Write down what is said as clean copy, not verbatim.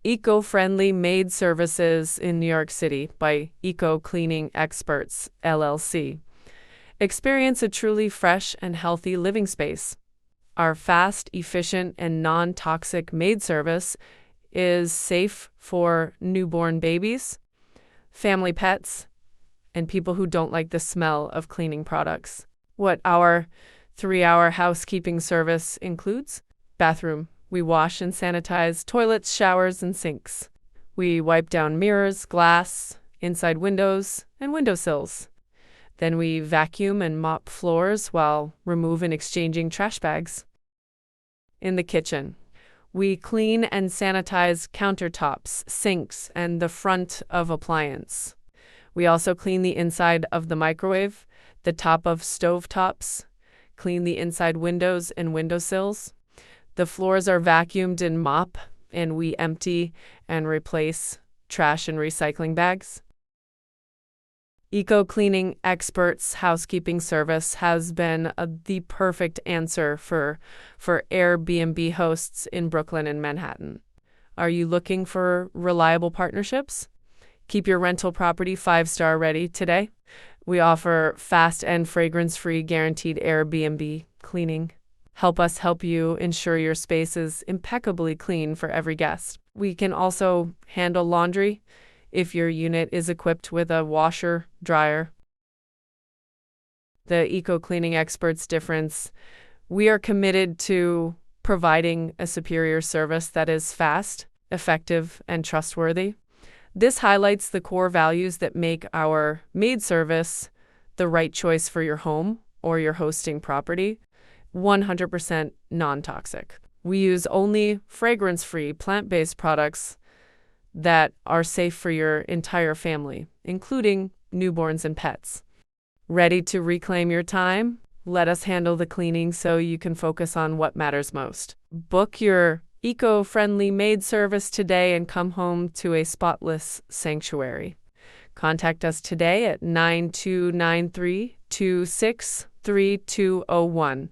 Eco-friendly maid services in New York City by Eco Cleaning Experts, LLC. Experience a truly fresh and healthy living space. Our fast, efficient, and non-toxic maid service is safe for newborn babies, family pets, and people who don't like the smell of cleaning products. What our 3-hour housekeeping service includes: bathroom. We wash and sanitize toilets, showers, and sinks. We wipe down mirrors, glass, inside windows, and windowsills. Then we vacuum and mop floors while remove and exchanging trash bags. In the kitchen, we clean and sanitize countertops, sinks, and the front of appliance. We also clean the inside of the microwave, the top of stovetops, clean the inside windows and windowsills. The floors are vacuumed and mop, and we empty and replace trash and recycling bags. Eco Cleaning Experts housekeeping service has been the perfect answer for Airbnb hosts in Brooklyn and Manhattan. Are you looking for reliable partnerships? Keep your rental property 5-star ready today. We offer fast and fragrance-free guaranteed Airbnb cleaning. Help us help you ensure your space is impeccably clean for every guest. We can also handle laundry if your unit is equipped with a washer, dryer. The Eco Cleaning Experts difference: we are committed to providing a superior service that is fast, effective, and trustworthy. This highlights the core values that make our maid service the right choice for your home or your hosting property. 100% non-toxic. We use only fragrance-free, plant-based products that are safe for your entire family, including newborns and pets. Ready to reclaim your time? Let us handle the cleaning so you can focus on what matters most. Book your eco-friendly maid service today and come home to a spotless sanctuary. Contact us today at 9293-263201.